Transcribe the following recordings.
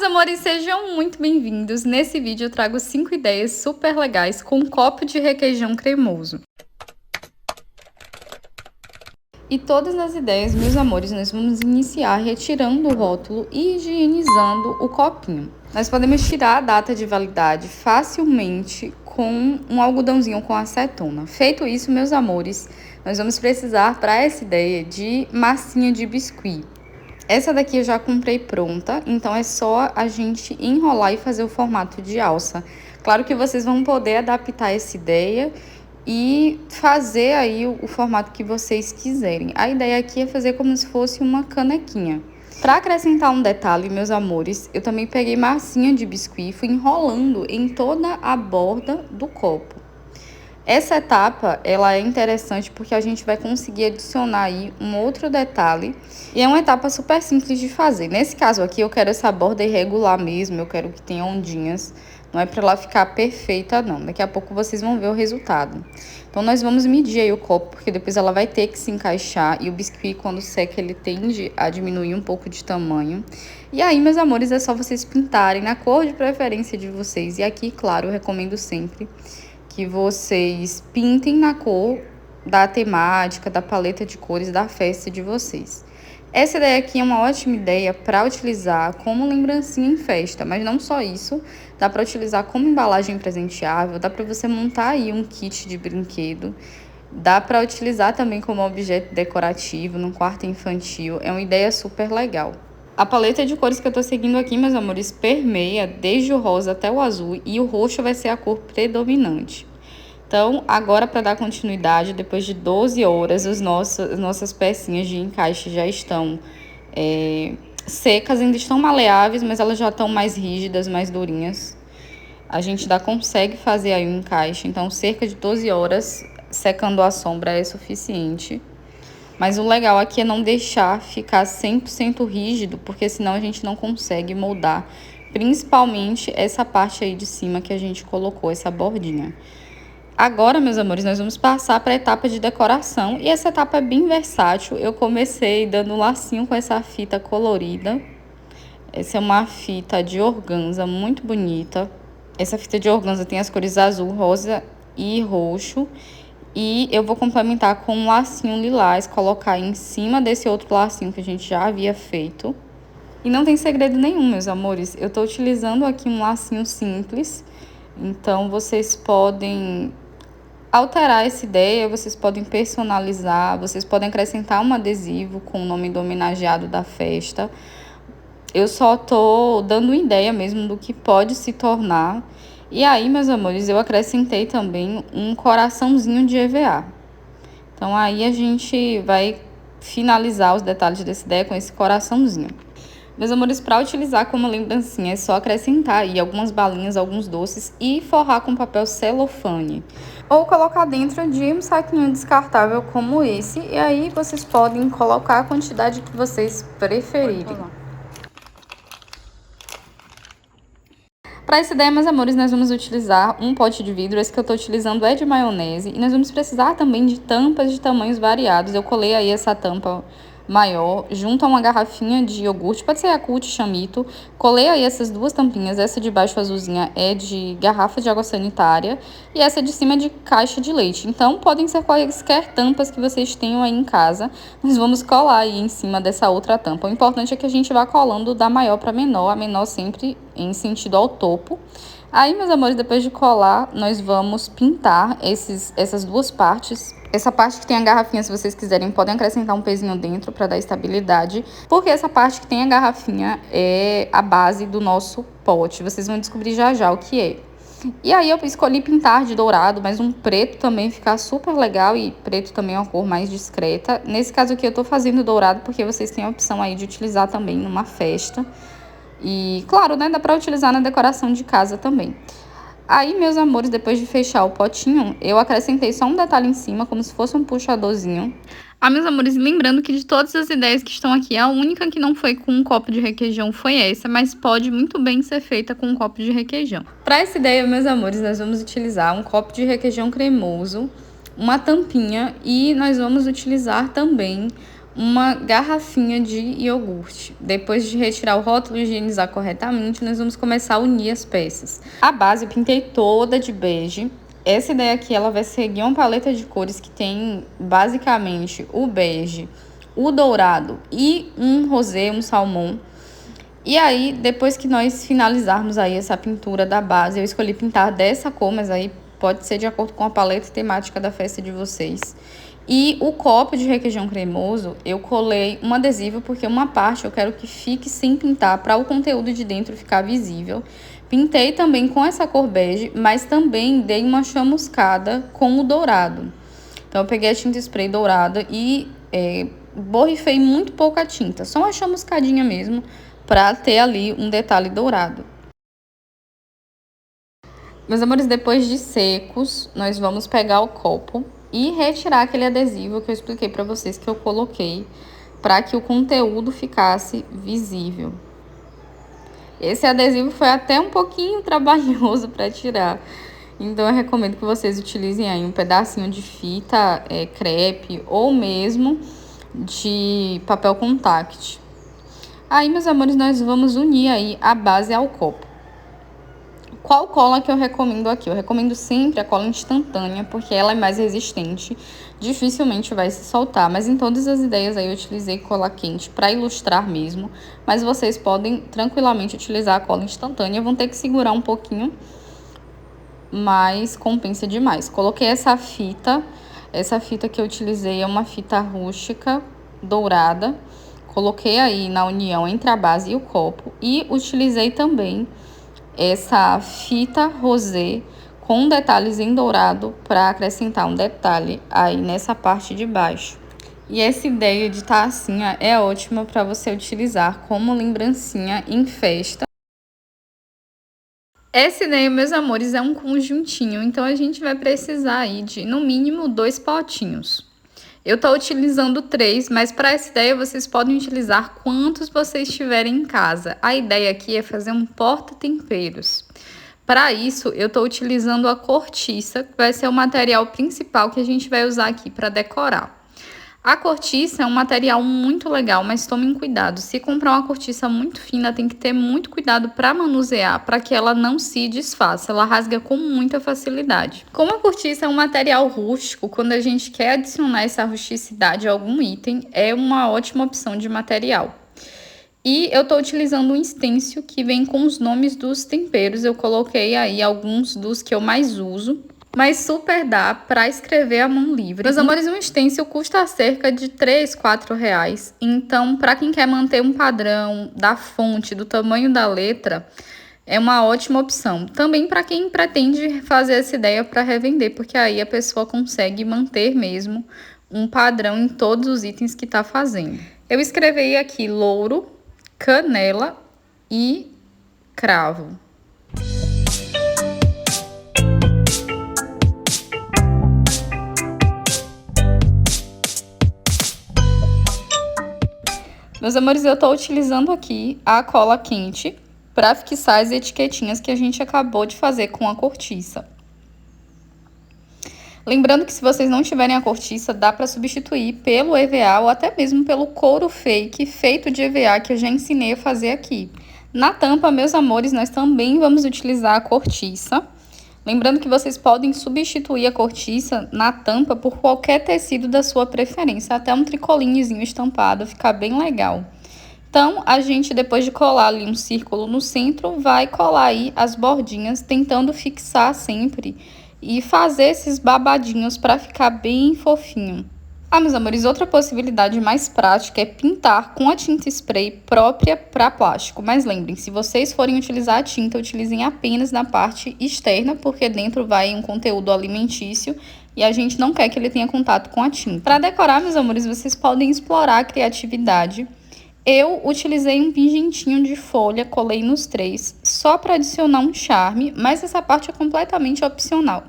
amores, sejam muito bem-vindos. Nesse vídeo eu trago 5 ideias super legais com um copo de requeijão cremoso. E todas as ideias, meus amores, nós vamos iniciar retirando o rótulo e higienizando o copinho. Nós podemos tirar a data de validade facilmente com um algodãozinho com acetona. Feito isso, meus amores, nós vamos precisar para essa ideia de massinha de biscuit. Essa daqui eu já comprei pronta, então é só a gente enrolar e fazer o formato de alça. Claro que vocês vão poder adaptar essa ideia e fazer aí o formato que vocês quiserem. A ideia aqui é fazer como se fosse uma canequinha. Para acrescentar um detalhe, meus amores, eu também peguei massinha de biscuit e fui enrolando em toda a borda do copo. Essa etapa, ela é interessante porque a gente vai conseguir adicionar aí um outro detalhe. E é uma etapa super simples de fazer. Nesse caso aqui, eu quero essa borda irregular mesmo, eu quero que tenha ondinhas. Não é para ela ficar perfeita, não. Daqui a pouco vocês vão ver o resultado. Então, nós vamos medir aí o copo, porque depois ela vai ter que se encaixar. E o biscuit, quando seca, ele tende a diminuir um pouco de tamanho. E aí, meus amores, é só vocês pintarem na cor de preferência de vocês. E aqui, claro, eu recomendo sempre que vocês pintem na cor da temática, da paleta de cores da festa de vocês. Essa ideia aqui é uma ótima ideia para utilizar como lembrancinha em festa, mas não só isso, dá para utilizar como embalagem presenteável, dá para você montar aí um kit de brinquedo, dá para utilizar também como objeto decorativo num quarto infantil, é uma ideia super legal. A paleta de cores que eu tô seguindo aqui, meus amores, permeia desde o rosa até o azul e o roxo vai ser a cor predominante. Então, agora para dar continuidade, depois de 12 horas, as nossas pecinhas de encaixe já estão secas, ainda estão maleáveis, mas elas já estão mais rígidas, mais durinhas. A gente ainda consegue fazer aí um encaixe, então cerca de 12 horas secando a sombra é suficiente. Mas o legal aqui é não deixar ficar 100% rígido, porque senão a gente não consegue moldar, principalmente essa parte aí de cima que a gente colocou, essa bordinha. Agora, meus amores, nós vamos passar para a etapa de decoração, e essa etapa é bem versátil. Eu comecei dando um lacinho com essa fita colorida. Essa é uma fita de organza muito bonita. Essa fita de organza tem as cores azul, rosa e roxo. E eu vou complementar com um lacinho lilás, colocar em cima desse outro lacinho que a gente já havia feito. E não tem segredo nenhum, meus amores. Eu tô utilizando aqui um lacinho simples. Então, vocês podem alterar essa ideia, vocês podem personalizar, vocês podem acrescentar um adesivo com o nome do homenageado da festa. Eu só tô dando uma ideia mesmo do que pode se tornar. E aí, meus amores, eu acrescentei também um coraçãozinho de EVA. Então, aí a gente vai finalizar os detalhes dessa ideia com esse coraçãozinho. Meus amores, para utilizar como lembrancinha, é só acrescentar aí algumas balinhas, alguns doces e forrar com papel celofane. Ou colocar dentro de um saquinho descartável como esse. E aí, vocês podem colocar a quantidade que vocês preferirem. Para essa ideia, meus amores, nós vamos utilizar um pote de vidro. Esse que eu estou utilizando é de maionese. E nós vamos precisar também de tampas de tamanhos variados. Eu colei aí essa tampa maior junto a uma garrafinha de iogurte, pode ser Yakult, Chamito. Colei aí essas duas tampinhas. Essa de baixo azulzinha é de garrafa de água sanitária e essa de cima é de caixa de leite. Então, podem ser quaisquer tampas que vocês tenham aí em casa. Nós vamos colar aí em cima dessa outra tampa. O importante é que a gente vá colando da maior para menor, a menor sempre em sentido ao topo. Aí, meus amores, depois de colar, nós vamos pintar essas duas partes. Essa parte que tem a garrafinha, se vocês quiserem, podem acrescentar um pezinho dentro para dar estabilidade. Porque essa parte que tem a garrafinha é a base do nosso pote. Vocês vão descobrir já já o que é. E aí eu escolhi pintar de dourado, mas um preto também fica super legal. E preto também é uma cor mais discreta. Nesse caso aqui eu tô fazendo dourado porque vocês têm a opção aí de utilizar também numa festa. E, claro, né, dá pra utilizar na decoração de casa também. Aí, meus amores, depois de fechar o potinho, eu acrescentei só um detalhe em cima, como se fosse um puxadorzinho. Ah, meus amores, lembrando que de todas as ideias que estão aqui, a única que não foi com um copo de requeijão foi essa, mas pode muito bem ser feita com um copo de requeijão. Para essa ideia, meus amores, nós vamos utilizar um copo de requeijão cremoso, uma tampinha e nós vamos utilizar também uma garrafinha de iogurte. Depois de retirar o rótulo e higienizar corretamente, nós vamos começar a unir as peças. A base eu pintei toda de bege. Essa ideia aqui, ela vai seguir uma paleta de cores que tem basicamente o bege, o dourado e um rosé, um salmão. E aí, depois que nós finalizarmos aí essa pintura da base, eu escolhi pintar dessa cor, mas aí pode ser de acordo com a paleta temática da festa de vocês. E o copo de requeijão cremoso, eu colei um adesivo, porque uma parte eu quero que fique sem pintar, para o conteúdo de dentro ficar visível. Pintei também com essa cor bege, mas também dei uma chamuscada com o dourado. Então, eu peguei a tinta spray dourada e borrifei muito pouca tinta, só uma chamuscadinha mesmo, para ter ali um detalhe dourado. Meus amores, depois de secos, nós vamos pegar o copo e retirar aquele adesivo que eu expliquei para vocês que eu coloquei, para que o conteúdo ficasse visível. Esse adesivo foi até um pouquinho trabalhoso para tirar, então eu recomendo que vocês utilizem aí um pedacinho de fita crepe ou mesmo de papel contact. Aí, meus amores, nós vamos unir aí a base ao copo. Qual cola que eu recomendo aqui? Eu recomendo sempre a cola instantânea, porque ela é mais resistente, dificilmente vai se soltar. Mas em todas as ideias aí eu utilizei cola quente para ilustrar mesmo. Mas vocês podem tranquilamente utilizar a cola instantânea, vão ter que segurar um pouquinho, mas compensa demais. Coloquei essa fita que eu utilizei é uma fita rústica dourada. Coloquei aí na união entre a base e o copo e utilizei também essa fita rosé com detalhes em dourado para acrescentar um detalhe aí nessa parte de baixo. E essa ideia de tacinha é ótima para você utilizar como lembrancinha em festa. Essa ideia, meus amores, é um conjuntinho, então a gente vai precisar aí de no mínimo 2 potinhos. Eu tô utilizando 3, mas para essa ideia vocês podem utilizar quantos vocês tiverem em casa. A ideia aqui é fazer um porta-temperos. Para isso, eu tô utilizando a cortiça, que vai ser o material principal que a gente vai usar aqui para decorar. A cortiça é um material muito legal, mas tomem cuidado. Se comprar uma cortiça muito fina, tem que ter muito cuidado para manusear, para que ela não se desfaça. Ela rasga com muita facilidade. Como a cortiça é um material rústico, quando a gente quer adicionar essa rusticidade a algum item, é uma ótima opção de material. E eu tô utilizando um stencil que vem com os nomes dos temperos. Eu coloquei aí alguns dos que eu mais uso, mas super dá para escrever à mão livre. Meus amores, um stencil custa cerca de R$3, R$4. Então, para quem quer manter um padrão da fonte, do tamanho da letra, é uma ótima opção. Também para quem pretende fazer essa ideia para revender, porque aí a pessoa consegue manter mesmo um padrão em todos os itens que está fazendo. Eu escrevi aqui louro, canela e cravo. Meus amores, eu tô utilizando aqui a cola quente para fixar as etiquetinhas que a gente acabou de fazer com a cortiça. Lembrando que se vocês não tiverem a cortiça, dá para substituir pelo EVA ou até mesmo pelo couro fake feito de EVA que eu já ensinei a fazer aqui. Na tampa, meus amores, nós também vamos utilizar a cortiça. Lembrando que vocês podem substituir a cortiça na tampa por qualquer tecido da sua preferência, até um tricolinhozinho estampado, ficar bem legal. Então, a gente, depois de colar ali um círculo no centro, vai colar aí as bordinhas, tentando fixar sempre e fazer esses babadinhos para ficar bem fofinho. Ah, meus amores, outra possibilidade mais prática é pintar com a tinta spray própria para plástico. Mas lembrem, se vocês forem utilizar a tinta, utilizem apenas na parte externa, porque dentro vai um conteúdo alimentício e a gente não quer que ele tenha contato com a tinta. Para decorar, meus amores, vocês podem explorar a criatividade. Eu utilizei um pingentinho de folha, colei nos 3, só para adicionar um charme, mas essa parte é completamente opcional.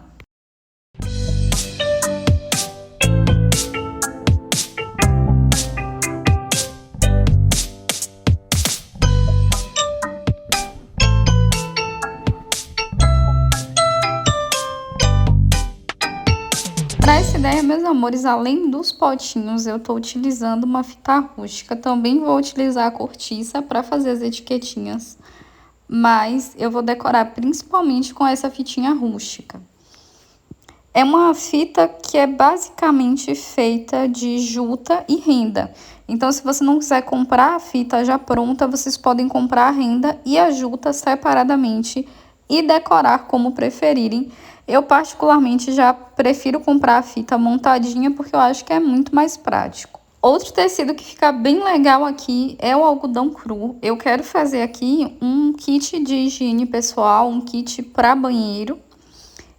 Para essa ideia, meus amores, além dos potinhos, eu tô utilizando uma fita rústica. Também vou utilizar a cortiça para fazer as etiquetinhas, mas eu vou decorar principalmente com essa fitinha rústica. É uma fita que é basicamente feita de juta e renda. Então, se você não quiser comprar a fita já pronta, vocês podem comprar a renda e a juta separadamente e decorar como preferirem. Eu, particularmente, já prefiro comprar a fita montadinha porque eu acho que é muito mais prático. Outro tecido que fica bem legal aqui é o algodão cru. Eu quero fazer aqui um kit de higiene pessoal, um kit para banheiro.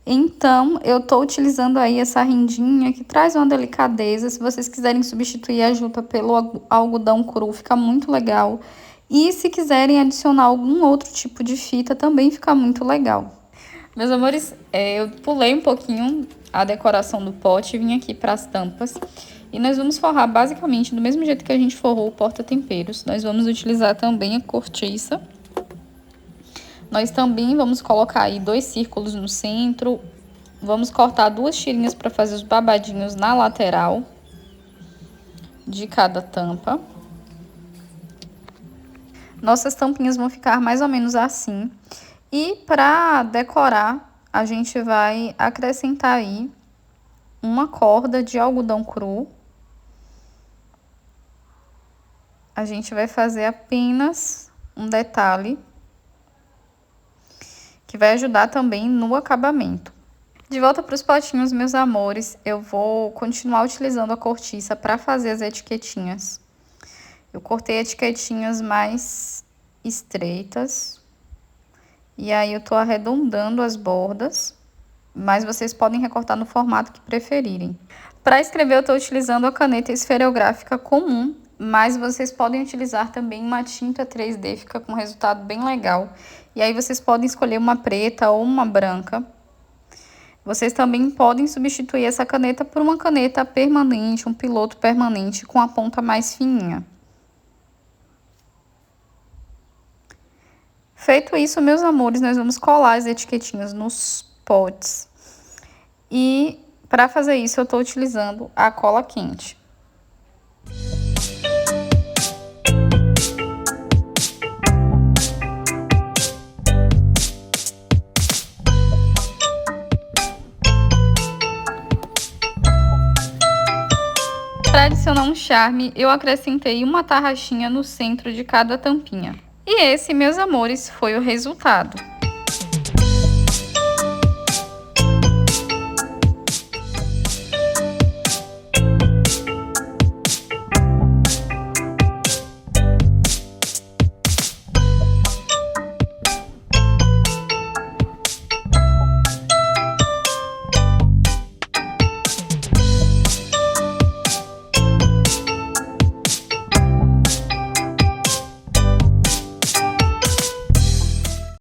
Então, eu tô utilizando aí essa rendinha que traz uma delicadeza. Se vocês quiserem substituir a juta pelo algodão cru, fica muito legal. E se quiserem adicionar algum outro tipo de fita, também fica muito legal. Meus amores, eu pulei um pouquinho a decoração do pote e vim aqui para as tampas. E nós vamos forrar basicamente do mesmo jeito que a gente forrou o porta-temperos. Nós vamos utilizar também a cortiça. Nós também vamos colocar aí 2 círculos no centro. Vamos cortar 2 tirinhas para fazer os babadinhos na lateral de cada tampa. Nossas tampinhas vão ficar mais ou menos assim. E para decorar, a gente vai acrescentar aí uma corda de algodão cru. A gente vai fazer apenas um detalhe que vai ajudar também no acabamento. De volta para os potinhos, meus amores, eu vou continuar utilizando a cortiça para fazer as etiquetinhas. Eu cortei etiquetinhas mais estreitas. E aí eu tô arredondando as bordas, mas vocês podem recortar no formato que preferirem. Para escrever eu tô utilizando a caneta esferográfica comum, mas vocês podem utilizar também uma tinta 3D, fica com um resultado bem legal. E aí vocês podem escolher uma preta ou uma branca. Vocês também podem substituir essa caneta por uma caneta permanente, um piloto permanente com a ponta mais fininha. Feito isso, meus amores, nós vamos colar as etiquetinhas nos potes. E para fazer isso, eu estou utilizando a cola quente. Para adicionar um charme, eu acrescentei uma tarraxinha no centro de cada tampinha. E esse, meus amores, foi o resultado.